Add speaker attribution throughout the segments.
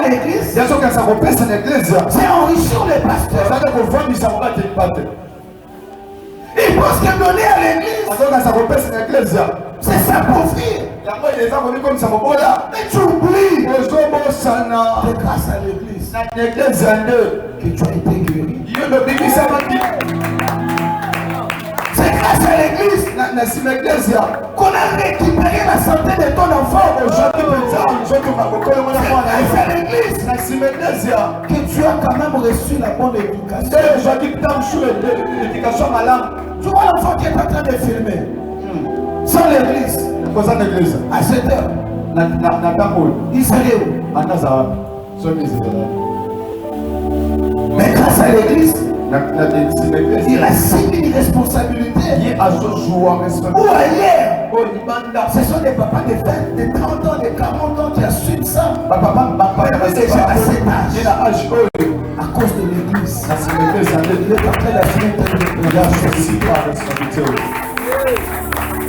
Speaker 1: l'église, c'est enrichir les pasteurs. Ils pensent que donner à l'église, c'est s'appauvrir. Mais tu oublies que grâce à l'église que tu as été guéri. C'est grâce à l'église qu'on a récupéré la santé de ton enfant. C'est à l'église que tu as quand même reçu la bonne éducation. Tu vois l'enfant qui est en train de filmer. Sans l'église, à 7 heures, il serait où? Mais grâce à l'église, il assume une responsabilité. Ou ailleurs, ce sont des papas de 20, de 30 ans, de 40 ans qui assument ça. Déjà à cet âge, à cause de l'église, il est en train d'assumer une responsabilité.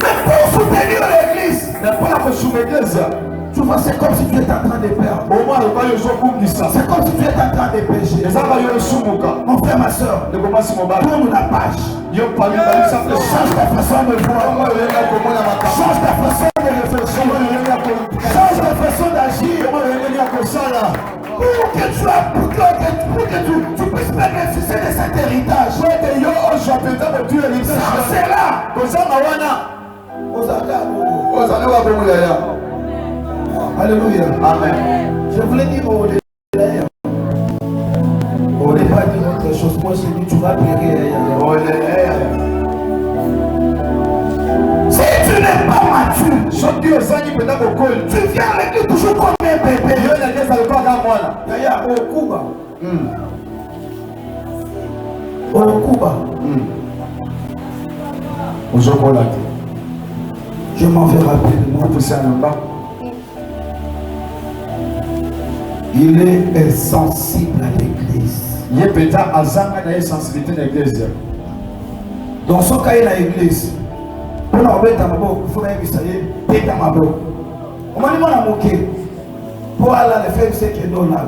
Speaker 1: Mais pour soutenir l'église, tu vois, c'est comme si tu étais en train de perdre. C'est comme si tu étais en train de pécher. Mon frère, ma soeur, tourne la page. Change ta façon de voir. Change ta façon de réfléchir. Change ta façon d'agir. Pour que tu puisses bénéficier de cet héritage. C'est là. Alléluia. Amen. Je voulais dire au délai. On n'est pas dit autre chose. Moi, je dis, tu vas prier. Si tu n'es pas mature, tu viens avec lui toujours comme un bébé. Yaya, au Cuba. Au Cuba. Je m'en vais rapidement. Il est sensible à l'église. Dans son cas, il a l'église. Pour nous remettre à ma boque, il faut même essayer d'être à ma boque. On m'a dit, moi, pour aller le faire, c'est qu'il est normal.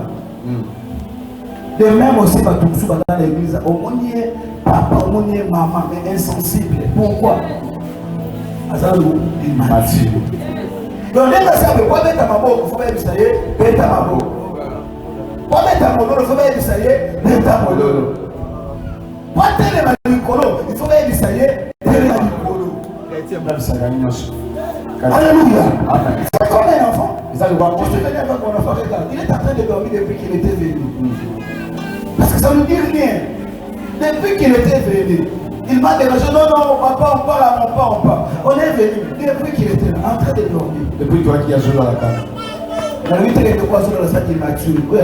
Speaker 1: De même aussi, dans l'église, au moins, papa, au moins, maman, mais insensible. Pourquoi? Azalou, il m'a dit. Donc, dès que ça veut pas mettre à ma boque, il faut même essayer d'être à ma boque. Pas mettre à mon lolo, il faut même essayer d'être à mon lolo. Pas tellement à l'icolo, il faut même essayer d'être à l'icolo. Alléluia. C'est comme un enfant. Je suis venu avec mon enfant, regarde. Il est en train de dormir depuis qu'il était venu. Parce que ça ne nous dit rien. Depuis qu'il était venu, il m'a dérangé. Non, papa, on parle à mon papa, on parle. On est venu. Depuis qu'il était en train de dormir.
Speaker 2: Depuis toi qui as joué dans la carte.
Speaker 1: La vie est de quoi sur la salle qui m'a tué. Oui,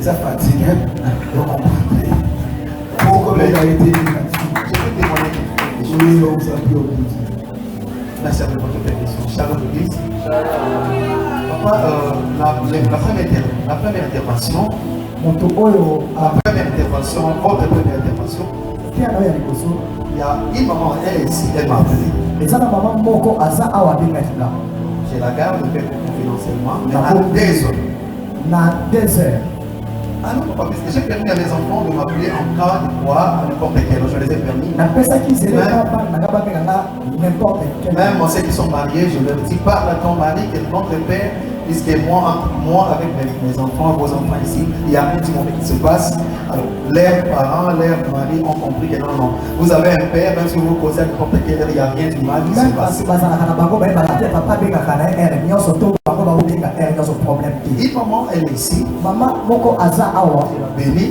Speaker 1: ça fatigue. Vous comprenez. Pourquoi il a été dit là-dessus? Je peux témoigner. Oui, on vous a pris au bout. Merci à vous pour votre permission. Shalom l'église. Papa, la première intervention, votre première intervention, il y a une maman, elle ici, elle m'a appelé. Je la garde, je fais confidentiellement, mais à 2 heures. Ah non, papa, parce que j'ai permis à mes enfants de m'appeler en cas de quoi, à n'importe quelle heure, je les ai permis. Même ceux qui sont mariés, je leur dis, parle à ton mari, que notre père, puisque moi avec mes enfants, vos enfants ici, il y a un petit moment qui se passe. Alors, leurs parents, leurs maris ont compris que non, vous avez un père, même si vous causez à n'importe quelle heure, il n'y a rien du mal qui se passe. Et maman, elle est ici. Maman, béni.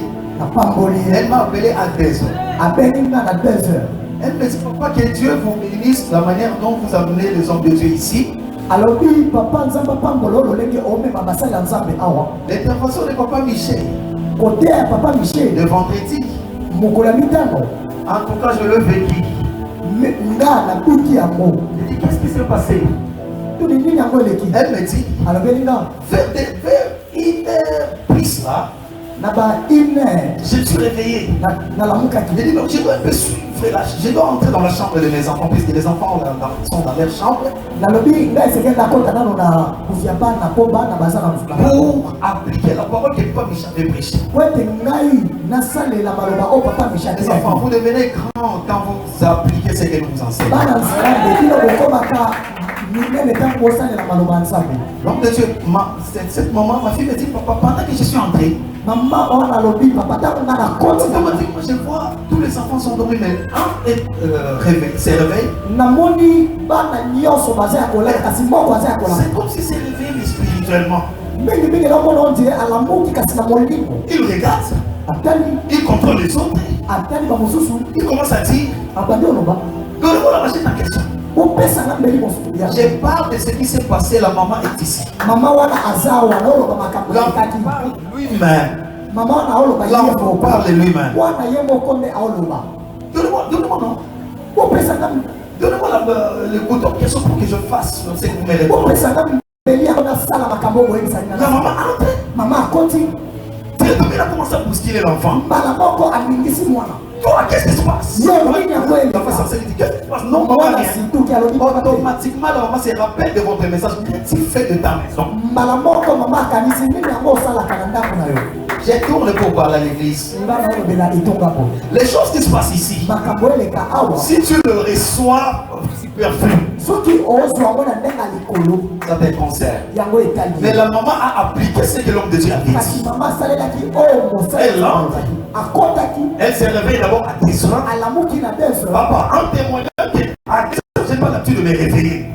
Speaker 1: Elle m'a appelé à 2 heures. Elle me dit, papa, que Dieu vous bénisse la manière dont vous amenez les hommes de Dieu ici. L'intervention de papa Michel. Le vendredi. En tout cas, je le vécu. Elle dit, qu'est-ce qui s'est passé? Elle me dit, vers 1h10 là, je me suis réveillé. Je dis, je dois un peu suivre là. Je dois entrer dans la chambre de mes enfants, puisque les enfants sont dans leur chambre. Pour appeler j'avais prêché.
Speaker 2: Les enfants, vous devenez grands quand vous appliquez ce que nous vous enseignons. L'homme de Dieu, cette maman, ma fille me dit, papa, pendant que je suis entré, automatiquement, je vois tous les enfants sont dormis, mais un s'est réveillé. C'est comme si c'est réveillé spirituellement. Il regarde, il contrôle les autres, il commence à dire, donnez-moi la machine en question. Je parle de ce qui s'est passé, la maman est ici. Lui-même. L'enfant parle de lui-même. Donnez-moi non. Donnez-moi le couteau question pour que je fasse ce que vous me répondez. La maman a entré. Il a commencé à bousculer l'enfant. Toi, qu'est-ce qui se passe? L'enfant censé lui dire, qu'est-ce qui se passe? Non, maman, rien. Automatiquement, la maman se rappelle de votre message. Qu'est-ce que tu fais de ta maison? J'ai tourné pour parler à l'église. Les choses qui se passent ici, si tu le reçois superflu, ça te concerne. Mais la maman a appliqué ce que l'homme de Dieu a dit. Elle entre. Elle s'est réveillée d'abord à 10 heures. Papa, en témoignant qu'à 10 heures, je n'ai pas l'habitude de me réveiller.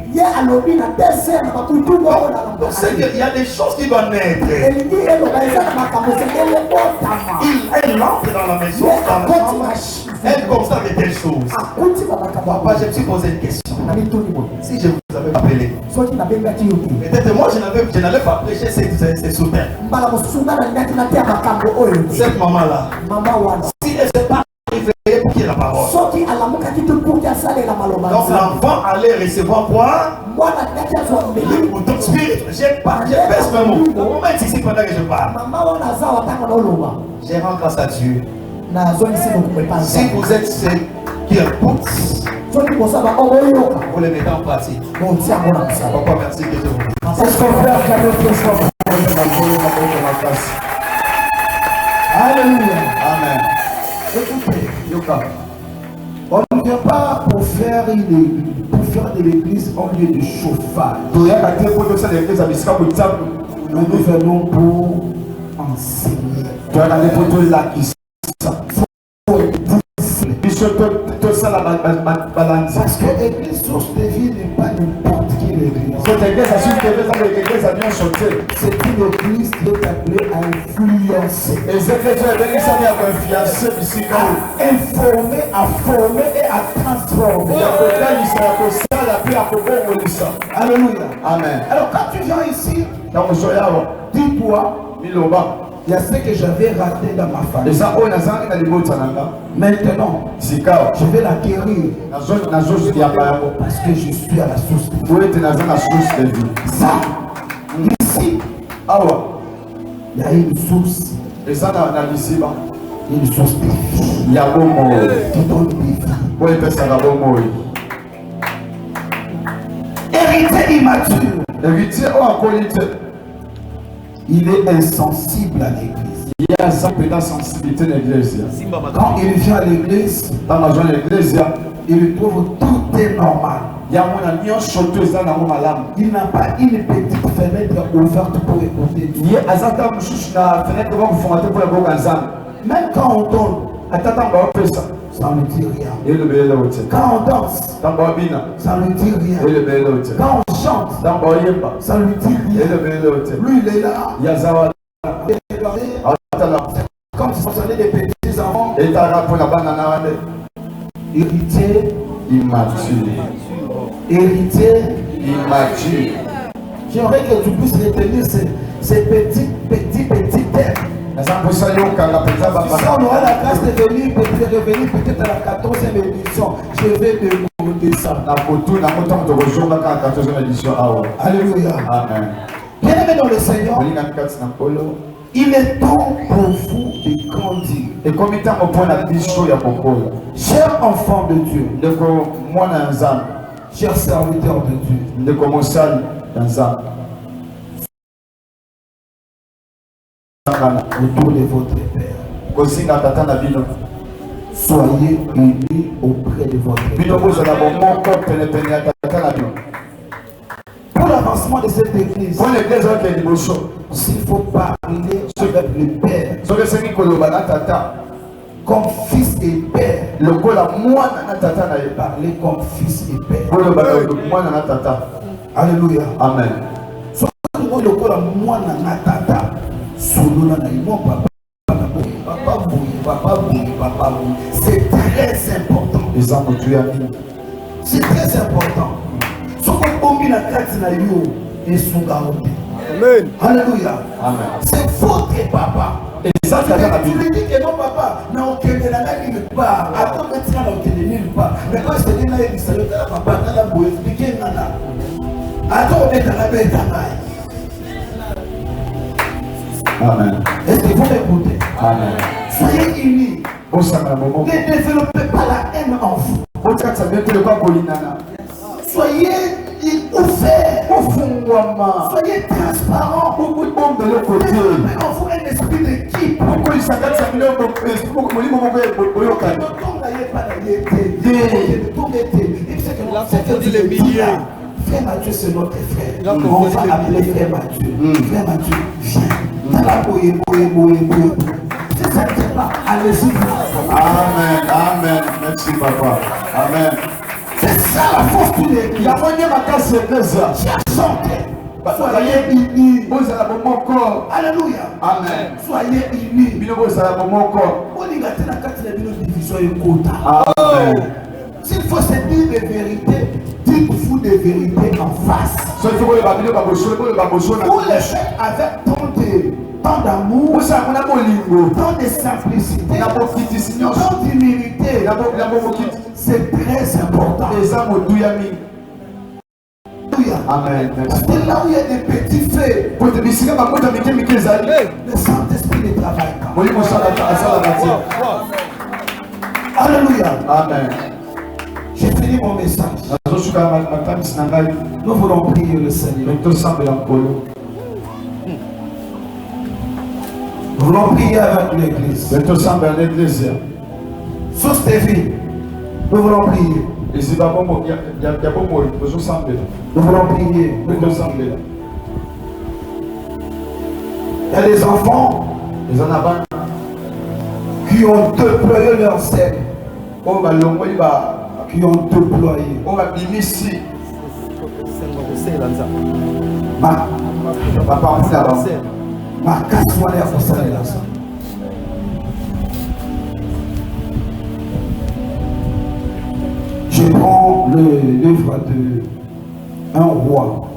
Speaker 2: Donc c'est qu'il y a des choses qui doivent naître. Elle entre dans la maison, elle constate de telles choses. Papa, je me suis posé une question. Si je vous avais appelé, peut-être moi je n'allais pas prêcher ces soutiens. Cette maman-là, si elle ne s'est pas réveillée pour qu'il y ait la parole, donc l'enfant allait recevoir quoi? Donc spirit, je baisse mes mots. Au moment ici pendant que je parle, j'ai rendu grâce à Dieu. Si vous êtes ceux qui écoutent, vous les mettez en pratique. Pourquoi merci que je vous dis. Alléluia. Amen.
Speaker 1: Écoutez, on ne vient pas pour faire de l'église un lieu de chauffage. Nous venons pour enseigner. Parce que l'église source de vie n'est pas n'importe quelle église. C'est une église qui est appelée à influencer, à informer, à former et à transformer. Alléluia. Amen. Alors quand tu viens ici, dis-toi, il y a ce que j'avais raté dans ma famille. Maintenant, je vais l'acquérir parce que je suis à la source de vie. Ça, ici, il y a une source. Une source de vie qui donne vie. Héritier immature. Il est insensible à l'église. Quand il vient à l'église, il trouve tout est normal. Il n'a pas une petite fenêtre ouverte pour écouter Dieu. Même quand on donne, ça ne dit rien. Quand on danse, ça ne dit rien. Quand on chante, ça ne dit rien. Lui, il est là. Comme si on avait des petits enfants. Héritier immature. Héritier immature. J'aimerais que tu puisses retenir ces petits thèmes. Si on aura la grâce de revenir peut-être à la 14e édition, je vais demander ça. Alléluia.
Speaker 2: Amen.
Speaker 1: Bien-aimé dans le Seigneur, il est temps pour vous de grandir. Chers enfants de Dieu, chers serviteurs de Dieu, autour de votre Père. Soyez unis auprès de votre Père. Pour l'avancement de cette église, s'il faut parler avec le Père comme fils et père, parler comme fils et père. Alléluia.
Speaker 2: Amen.
Speaker 1: C'est très important. C'est très important. Amen. Alléluia.
Speaker 2: Amen.
Speaker 1: C'est votre papa.
Speaker 2: Et ça,
Speaker 1: tu lui dis que non, papa, non, on ne nulle part. Attends, maintenant, on ne nulle part. Mais quand je te dis, papa, on va expliquer. Attends, on est dans la bête.
Speaker 2: Amen.
Speaker 1: Est-ce que vous m'écoutez?
Speaker 2: Amen.
Speaker 1: Soyez unis. Ne développez pas la haine en vous. Soyez ouverts. Soyez transparents. Développez en vous un esprit d'équipe.
Speaker 3: Les milliers.
Speaker 1: Frère Mathieu, c'est notre frère. On va appeler frère Mathieu. Frère Mathieu, viens. C'est ça que c'est pas. Allez-y.
Speaker 2: Amen. Amen. Merci, papa. Amen.
Speaker 1: C'est ça la force de l'église. Soyez unis. Alléluia.
Speaker 2: Amen.
Speaker 1: Soyez unis.
Speaker 2: Amen.
Speaker 1: S'il faut se dire des vérités, dites-vous des vérités en face. Vous les faites avec tant d'amour, tant de simplicité, tant d'humilité. C'est très important.
Speaker 2: Amen.
Speaker 1: Parce que là où il y a des petits faits, le Saint-Esprit ne travaille pas. Alléluia.
Speaker 2: Amen.
Speaker 1: J'ai fini mon message. Nous voulons prier le Seigneur. Nous voulons prier avec l'église. Sous tes vies, nous voulons prier. Nous voulons prier. Il y a des enfants qui ont déployé leur sel. Qui ont déployé. Je prends le livre de un roi.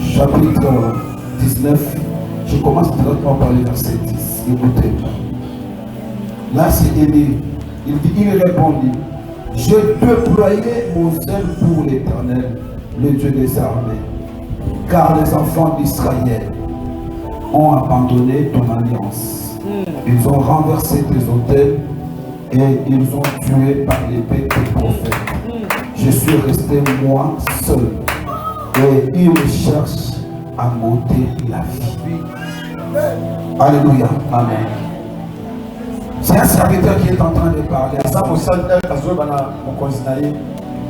Speaker 1: Chapitre 19. Je commence directement par le verset 10. Écoutez. Là, c'est Élie. Il répondit, j'ai déployé mon zèle pour l'Éternel, le Dieu des armées, car les enfants d'Israël ont abandonné ton alliance. Ils ont renversé tes autels et ils ont tué par l'épée tes prophètes. Je suis resté moi seul et ils cherchent à m'ôter la vie. Alléluia. Amen. C'est un serviteur qui est en train de parler.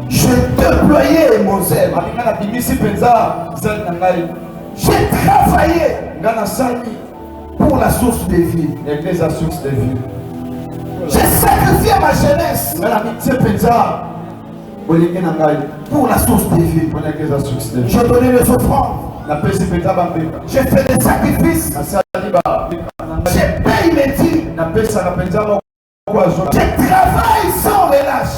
Speaker 1: J'ai déployé mon zèle. J'ai travaillé pour la source de vie. J'ai sacrifié ma jeunesse pour la source de vie. J'ai donné les offrandes. J'ai fait des sacrifices. J'ai payé mes dîmes. Je travaille sans relâche.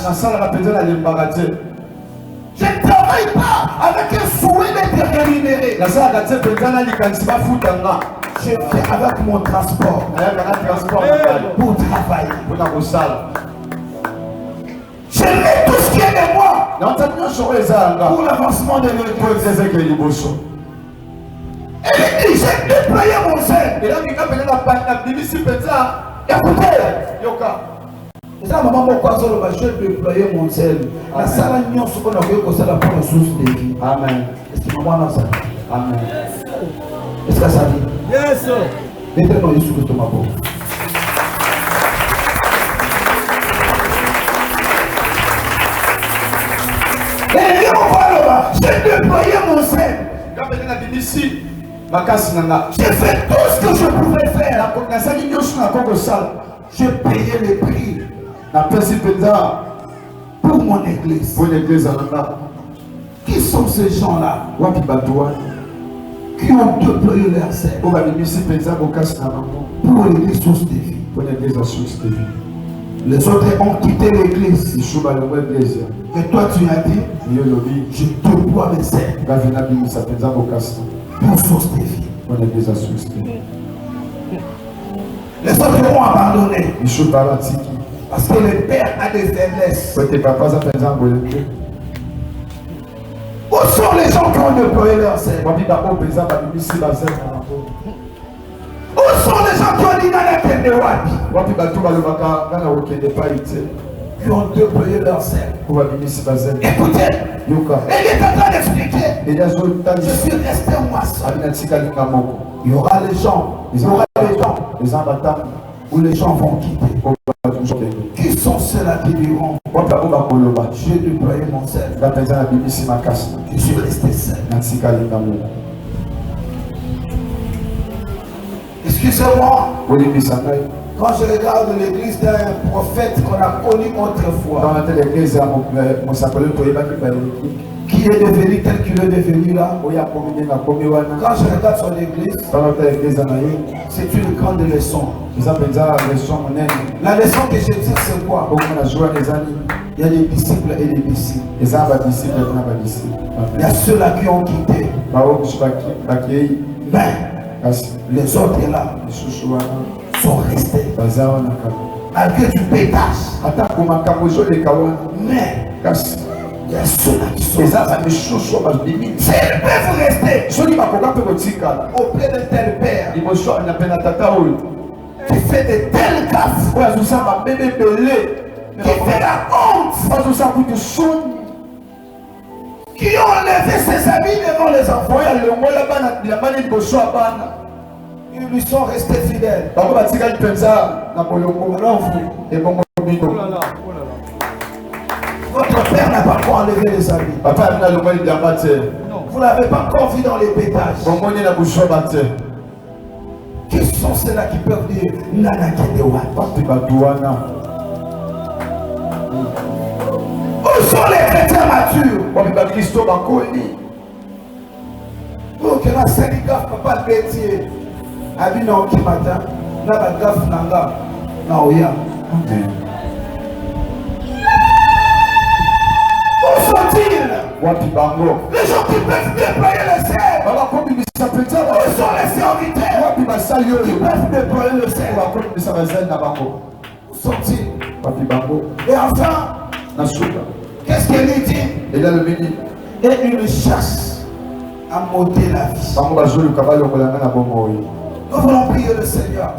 Speaker 1: Je ne travaille pas avec un souhait d'être rémunéré. Je fais avec mon transport pour travailler. Je mets tout ce qui est de moi pour l'avancement de l'église. Et il dit, j'ai déployé mon zèle. Écoutez, ça maman j'ai déployé mon zèle. La salle pour la source de vie.
Speaker 2: Amen.
Speaker 1: Est-ce que maman a ça?
Speaker 2: Amen.
Speaker 1: Est-ce que ça dit?
Speaker 3: Yes.
Speaker 1: Mettez-moi Jésus Christ ma peau. Et viens, on va là-bas. J'ai déployé mon sein. J'ai fait tout ce que je pouvais faire. J'ai payé le prix pour mon église. Qui sont ces gens-là qui ont déployé leur sein pour l'église source de vie? Les autres ont quitté l'église. Et toi tu as dit, je déploie mes sein pour source de vie. Les autres ont abandonné. Parce que le père a des faiblesses. Où sont les gens qui ont déployé leur sein? Où sont les gens qui ont dit qui ont déployé leur sein? Écoutez, il est en train d'expliquer. Je suis resté moi seul. Il y aura les gens, où les gens vont quitter. Qui sont ceux-là qui diront, j'ai déployé mon sein, je suis resté seul? Excusez-moi, quand je regarde l'église d'un prophète qu'on a connu autrefois, qui est devenu tel qu'il est devenu là, quand je regarde son église, c'est une grande leçon. La leçon que je dis, c'est quoi? Il y a des disciples et des disciples. Il y a ceux-là qui ont quitté. Mais les autres là sont restés. Malgré du pétage. Mais il y a ceux-là qui sont restés. S'ils peuvent rester auprès de tel père qui fait de telles gaffes, qui fait la honte, qui ont enlevé ses amis devant les enfants, ils lui sont restés fidèles. Alors votre père n'a pas encore enlevé les amis. Vous n'avez pas encore vu dans les pétages. Qui sont ceux-là qui peuvent dire Nana Kedewa? Où sont les chrétiens matures? Pour que la Sénégal papa le métier. Abina Oki matin, na bagaf nanga, na oya. Où sont-ils? Les gens qui peuvent déployer le ciel. Où sont les serviteurs qui peuvent déployer le ciel? Où sont-ils? Et enfin, qu'est-ce qu'elle dit? Et une chasse à monter la vie. Nous voulons prier le Seigneur.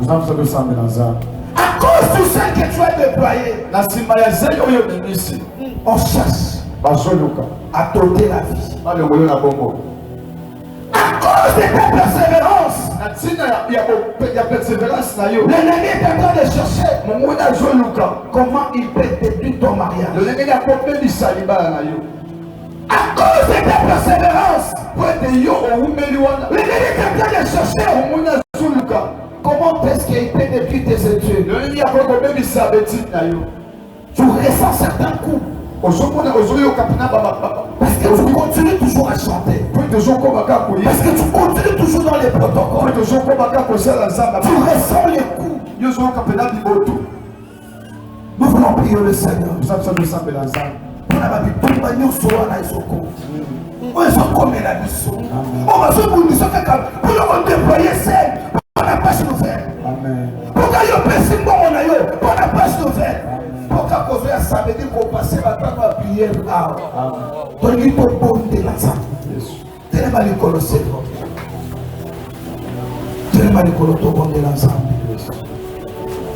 Speaker 1: À cause du sein que tu as déployé, on cherche à t'ôter la vie. À cause de ta persévérance, l'ennemi est en train de chercher comment il peut détruire ton mariage. À cause de ta persévérance, l'ennemi est en train de chercher comment est-ce qu'il peut détruire tes études. Tu ressens certains coups. Parce que tu continues toujours à chanter. Parce que tu continues toujours dans les protocoles. Tu ressens les coups. Nous voulons prier le Seigneur.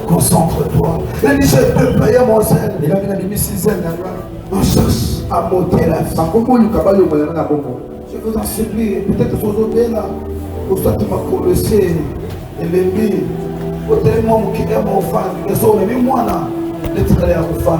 Speaker 1: Concentre-toi. Il dit, j'ai déployé mon zèle. On cherche à monter la vie. Je veux vous en supplie, peut-être que vous avez là, vous sortez ma colossée, et l'ennemi, vous avez mon qui est mon fan, mais ça, on a mis moi là, les titres à vous fan,